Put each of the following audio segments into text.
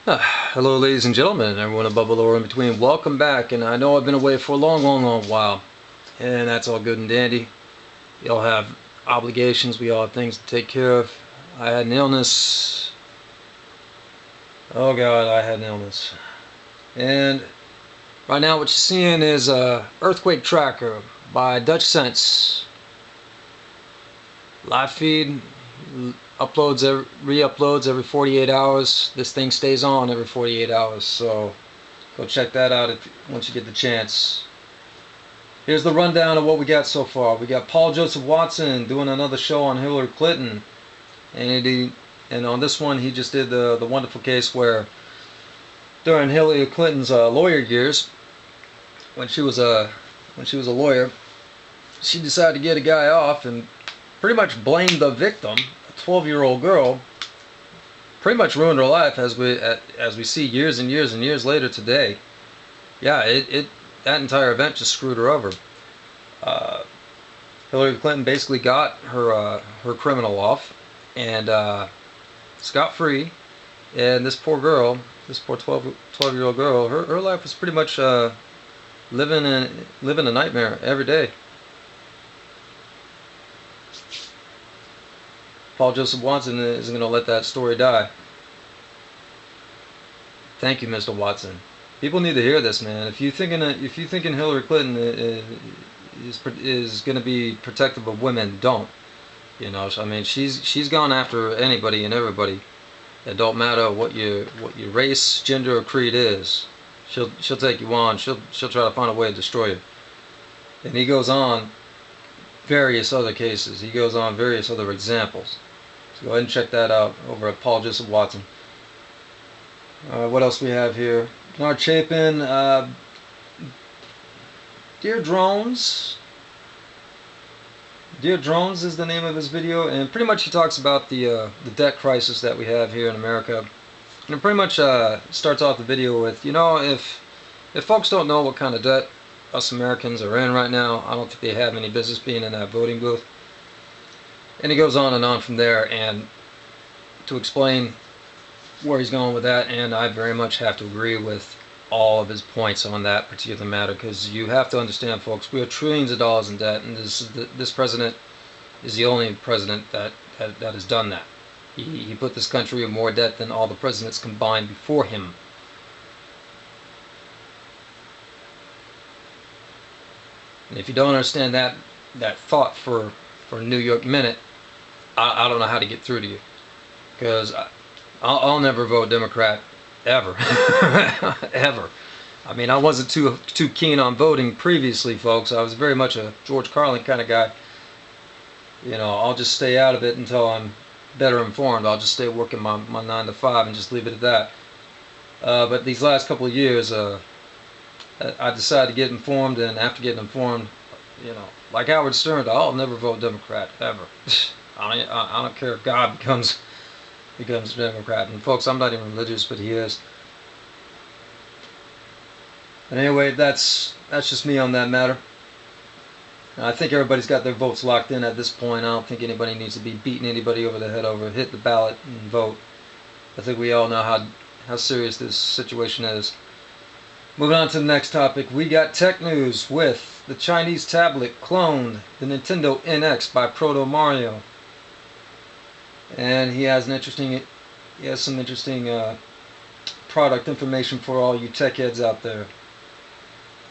Hello, ladies and gentlemen, everyone above, below, or in between. Welcome back. And I know I've been away for a long while, and that's all good and dandy. We all have obligations. We all have things to take care of. I had an illness. Oh God, I had an illness. And right now, what you're seeing is a earthquake tracker by Dutch Sense. Live feed, uploads, re-uploads every 48 hours. This thing stays on every 48 hours, so go check that out once you get the chance. Here's the rundown of what we got so far. We got Paul Joseph Watson doing another show on Hillary Clinton, and on this one he just did the wonderful case where during Hillary Clinton's lawyer years, when she was a lawyer, she decided to get a guy off and pretty much blamed the victim, a 12-year-old girl. Pretty much ruined her life, as we see years and years later today. Yeah, that entire event just screwed her over. Hillary Clinton basically got her criminal off, and scot-free. And this poor girl, this poor 12-year-old girl, her life was pretty much living a nightmare every day. Paul Joseph Watson isn't going to let that story die. Thank you, Mr. Watson. People need to hear this, man. If you thinking Hillary Clinton is going to be protective of women, don't. You know, I mean, she's gone after anybody and everybody. It don't matter what your race, gender, or creed is. She'll take you on. She'll try to find a way to destroy you. And he goes on various other cases. He goes on various other examples. So go ahead and check that out over at Paul Joseph Watson. What else we have here? Bernard Chapin, Dear Drones. Dear Drones is the name of his video, and pretty much he talks about the debt crisis that we have here in America. And it pretty much starts off the video with, you know, if folks don't know what kind of debt us Americans are in right now, I don't think they have any business being in that voting booth. And he goes on and on from there, and to explain where he's going with that, and I very much have to agree with all of his points on that particular matter, because you have to understand, folks, we are trillions of dollars in debt, and this president is the only president that has done that. He put this country in more debt than all the presidents combined before him. And if you don't understand that thought for New York Minute, I don't know how to get through to you, because I'll never vote Democrat ever. Ever. I mean, I wasn't too keen on voting previously, folks. I was very much a George Carlin kind of guy. You know, I'll just stay out of it until I'm better informed. I'll just stay working my 9 to 5 and just leave it at that. But these last couple of years, I decided to get informed, and after getting informed, you know, like Howard Stern, I'll never vote Democrat ever. I don't care if God becomes a Democrat. And folks, I'm not even religious, but he is. And anyway, that's just me on that matter. I think everybody's got their votes locked in at this point. I don't think anybody needs to be beating anybody over the head over. Hit the ballot and vote. I think we all know how serious this situation is. Moving on to the next topic, we got tech news with the Chinese tablet cloned the Nintendo NX by Proto Mario. And he has some interesting product information for all you tech heads out there.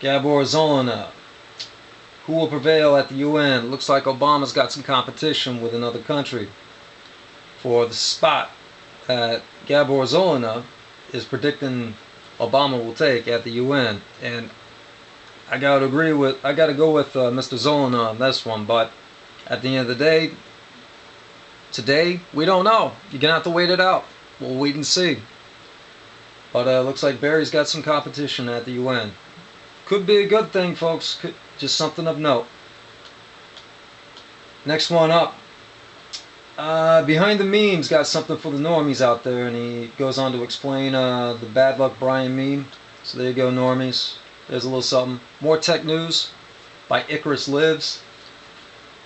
Gabor Zolina, who will prevail at the UN? Looks like Obama's got some competition with another country for the spot that Gabor Zolina is predicting Obama will take at the UN. And I got to go with Mr. Zolina on this one. But at the end of the day, today, we don't know. You're going to have to wait it out. We'll wait and see. But looks like Barry's got some competition at the UN. Could be a good thing, folks. Just something of note. Next one up. Behind the Memes got something for the normies out there, and he goes on to explain the Bad Luck Brian meme. So there you go, normies. There's a little something. More tech news by Icarus Lives.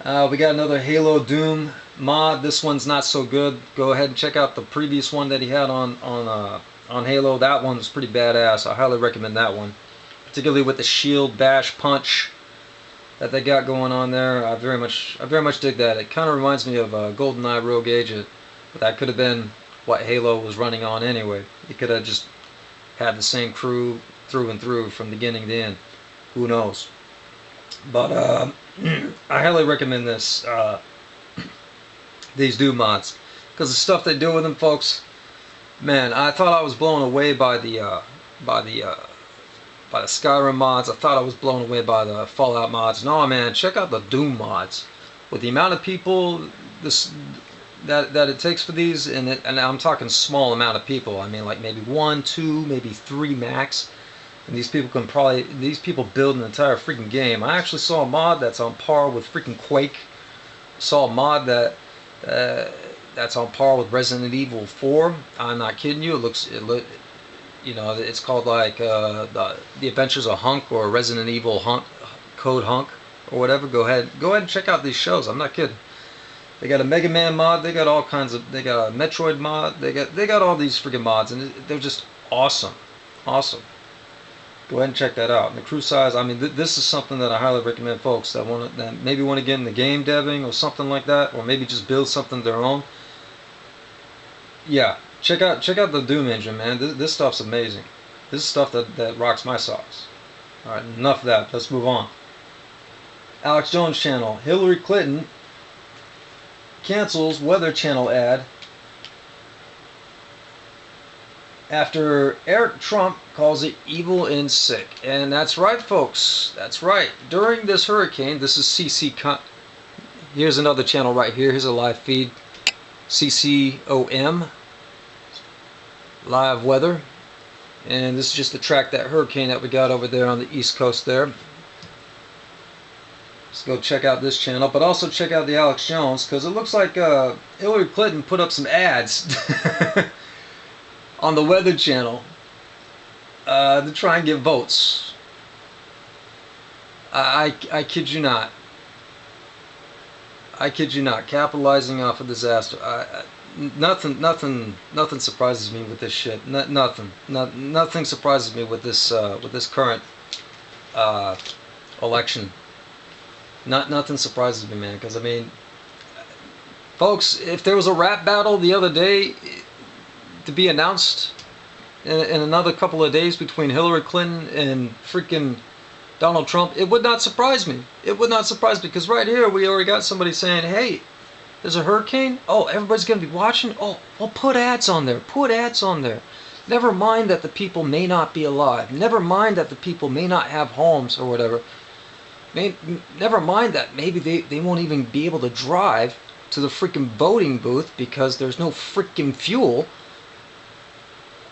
We got another Halo Doom mod. This one's not so good. Go ahead and check out the previous one that he had on on Halo. That one was pretty badass. I highly recommend that one, particularly with the shield bash punch that they got going on there. I very much dig that. It kind of reminds me of GoldenEye Rogue Agent, but that could have been what Halo was running on anyway. It could have just had the same crew through and through from beginning to end. Who knows? But I highly recommend this these Doom mods, because the stuff they do with them, folks. Man, I thought I was blown away by the Skyrim mods. I thought I was blown away by the Fallout mods. No, man, check out the Doom mods. With the amount of people that it takes for these, and I'm talking small amount of people. I mean, like maybe 1, 2, maybe 3 max. And these people build an entire freaking game. I actually saw a mod that's on par with freaking Quake. Saw a mod that's on par with Resident Evil 4. I'm not kidding you. You know, it's called like the Adventures of Hunk, or Resident Evil Code Hunk, or whatever. Go ahead and check out these shows. I'm not kidding. They got a Mega Man mod. They got all kinds of. They got a Metroid mod. They got all these freaking mods, and they're just awesome, awesome. Go ahead and check that out. And the crew size. I mean, this is something that I highly recommend, folks that maybe want to get into game deving or something like that, or maybe just build something of their own. Yeah. Check out the Doom engine, man. This stuff's amazing. This is stuff that rocks my socks. Alright, enough of that. Let's move on. Alex Jones channel. Hillary Clinton cancels Weather Channel ad after Eric Trump calls it evil and sick. And that's right, folks. That's right. During this hurricane, this is here's another channel right here. Here's a live feed. CCOM. Live weather, and this is just to track that hurricane that we got over there on the east coast there. Let's go check out this channel, but also check out the Alex Jones, because it looks like Hillary Clinton put up some ads on the Weather Channel to try and get votes. I kid you not. I kid you not. Capitalizing off a disaster. Nothing surprises me with this shit. Nothing surprises me with this current election. Nothing surprises me, man. Because I mean, folks, if there was a rap battle the other day to be announced in another couple of days between Hillary Clinton and freaking Donald Trump, it would not surprise me. It would not surprise me, because right here we already got somebody saying, "Hey, there's a hurricane? Oh, everybody's going to be watching? Oh, well, put ads on there. Put ads on there. Never mind that the people may not be alive. Never mind that the people may not have homes or whatever. Never mind that maybe they won't even be able to drive to the freaking voting booth because there's no freaking fuel."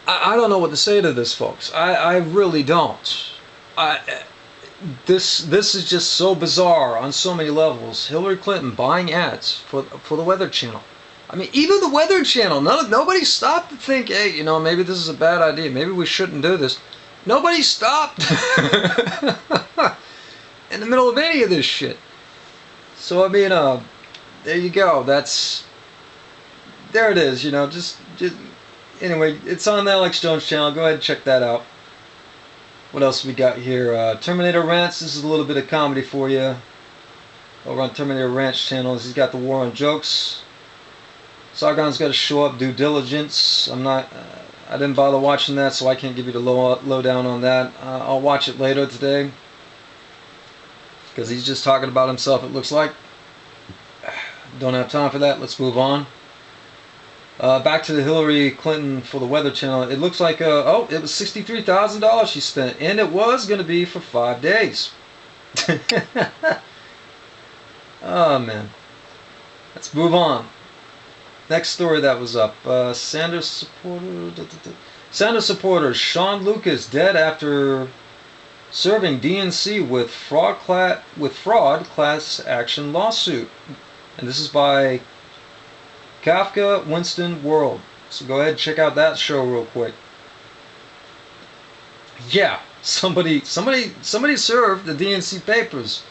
I don't know what to say to this, folks. I really don't. This is just so bizarre on so many levels. Hillary Clinton buying ads for the Weather Channel. I mean, even the Weather Channel, nobody stopped to think, hey, you know, maybe this is a bad idea. Maybe we shouldn't do this. Nobody stopped in the middle of any of this shit. So, I mean, there you go. There it is, you know, just anyway, it's on the Alex Jones channel. Go ahead and check that out. What else we got here? Terminator Rants. This is a little bit of comedy for you. Over on Terminator Rants channel, he's got the War on Jokes. Sargon's got to show up, due diligence. I didn't bother watching that, so I can't give you the lowdown on that. I'll watch it later today, because he's just talking about himself, it looks like. Don't have time for that. Let's move on. Back to the Hillary Clinton for the Weather Channel. It looks like, it was $63,000 she spent, and it was going to be for 5 days. Oh, man. Let's move on. Next story that was up. Sanders supporter Sean Lucas dead after serving DNC with fraud class action lawsuit. And this is by Kafka Winston World. So go ahead and check out that show real quick. Yeah, somebody served the DNC papers,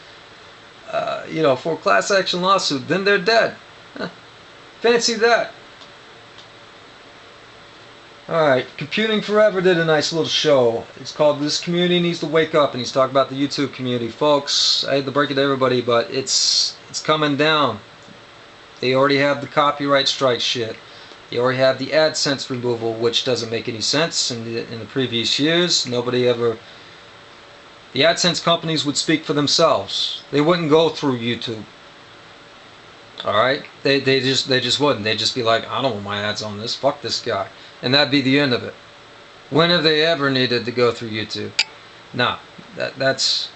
you know, for a class action lawsuit. Then they're dead. Huh. Fancy that. Alright, Computing Forever did a nice little show. It's called This Community Needs to Wake Up, and he's talking about the YouTube community. Folks, I hate to break it to everybody, but it's coming down. They already have the copyright strike shit. They already have the AdSense removal, which doesn't make any sense. In the previous years, nobody ever... The AdSense companies would speak for themselves. They wouldn't go through YouTube. Alright? They just wouldn't. They'd just be like, I don't want my ads on this. Fuck this guy. And that'd be the end of it. When have they ever needed to go through YouTube? Nah. That's...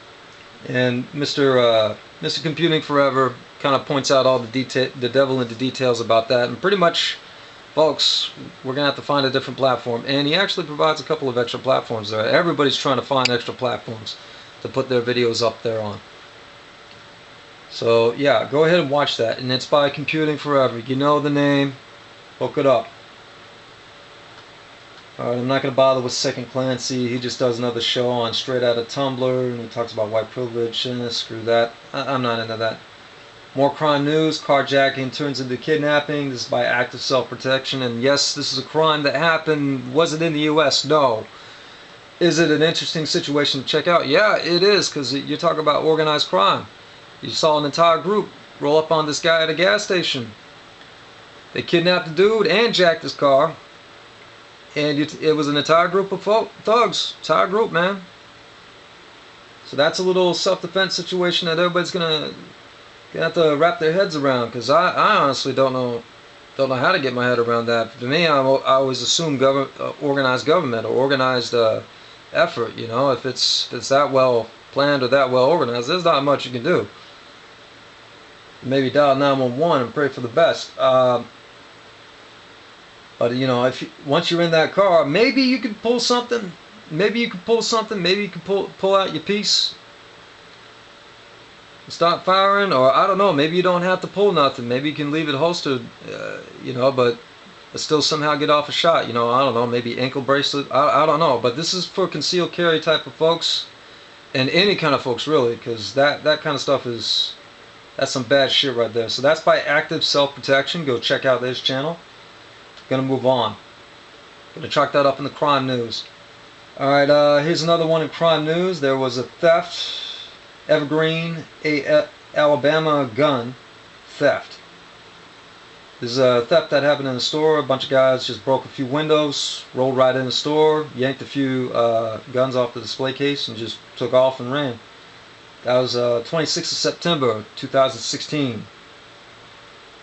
And Mr. Computing Forever kind of points out all the devil in the details about that. And pretty much, folks, we're going to have to find a different platform. And he actually provides a couple of extra platforms there. Everybody's trying to find extra platforms to put their videos up there on. So, yeah, go ahead and watch that. And it's by Computing Forever. You know the name. Look it up. Alright, I'm not going to bother with Second Clancy. He just does another show on Straight Outta Tumblr. And he talks about white privilege. Screw that. I'm not into that. More crime news. Carjacking turns into kidnapping. This is by active self-protection. And yes, this is a crime that happened. Was it in the U.S.? No. Is it an interesting situation to check out? Yeah, it is, because you're talking about organized crime. You saw an entire group roll up on this guy at a gas station. They kidnapped the dude and jacked his car. And it was an entire group of thugs. Entire group, man. So that's a little self-defense situation that everybody's gonna have to wrap their heads around. Because I honestly don't know how to get my head around that. To me, I always assume organized government or organized effort. You know, if it's that well planned or that well organized, there's not much you can do. Maybe dial 911 and pray for the best. But you know, once you're in that car, maybe you can pull something. Maybe you can pull something. Maybe you can pull out your piece. Stop firing, or I don't know. Maybe you don't have to pull nothing. Maybe you can leave it holstered. You know, but still somehow get off a shot. You know, I don't know. Maybe ankle bracelet. I don't know. But this is for concealed carry type of folks, and any kind of folks really, because that kind of stuff that's some bad shit right there. So that's by Active Self-Protection. Go check out this channel. Gonna move on. Gonna chalk that up in the crime news. Alright, here's another one in crime news. There was a theft. Evergreen, Alabama gun theft. There's a theft that happened in the store. A bunch of guys just broke a few windows, rolled right in the store, yanked a few guns off the display case, and just took off and ran. That was 26th of September 2016.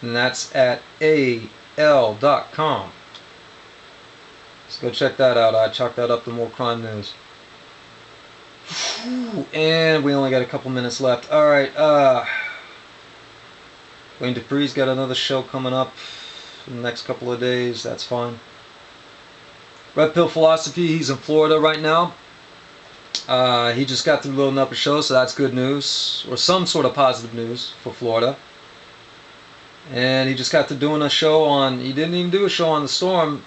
And that's at AL.com. So go check that out. I chalked that up to more crime news. And we only got a couple minutes left. Alright, Wayne Dupree's got another show coming up in the next couple of days. That's fine. Red Pill Philosophy, he's in Florida right now. He just got through loading up a show, so that's good news. Or some sort of positive news for Florida. And he just got to doing a show on... He didn't even do a show on the Storm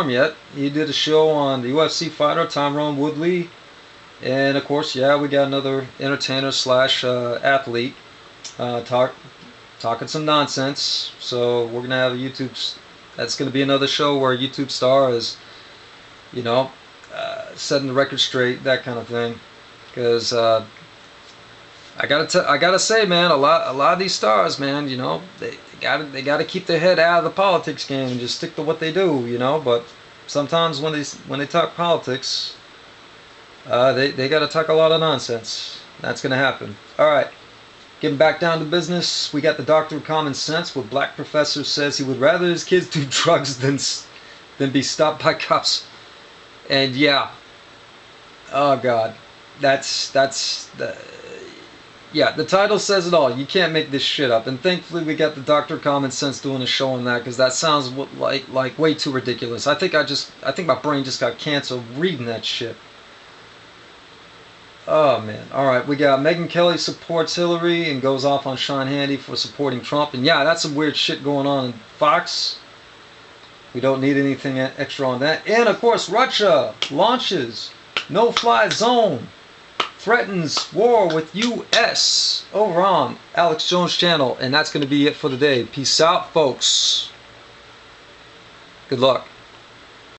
yet. He did a show on the UFC fighter, Tyrone Woodley. And, of course, yeah, we got another entertainer slash athlete talking some nonsense. So we're going to have a YouTube... That's going to be another show where a YouTube star is, you know, setting the record straight, that kind of thing. Because I gotta say, man, a lot of these stars, man, you know, they gotta keep their head out of the politics game and just stick to what they do, you know. But sometimes when they talk politics, they gotta talk a lot of nonsense. That's gonna happen. All right, getting back down to business. We got the Doctor of Common Sense, where black professor says he would rather his kids do drugs than be stopped by cops. And yeah, oh God, yeah, the title says it all. You can't make this shit up. And thankfully we got the Dr. Common Sense doing a show on that, because that sounds like way too ridiculous. I think my brain just got cancer reading that shit. Oh man. Alright, we got Megyn Kelly supports Hillary and goes off on Sean Hannity for supporting Trump. And yeah, that's some weird shit going on in Fox. We don't need anything extra on that. And of course, Russia launches no-fly zone. Threatens war with U.S. over on Alex Jones' channel. And that's going to be it for today. Peace out, folks. Good luck.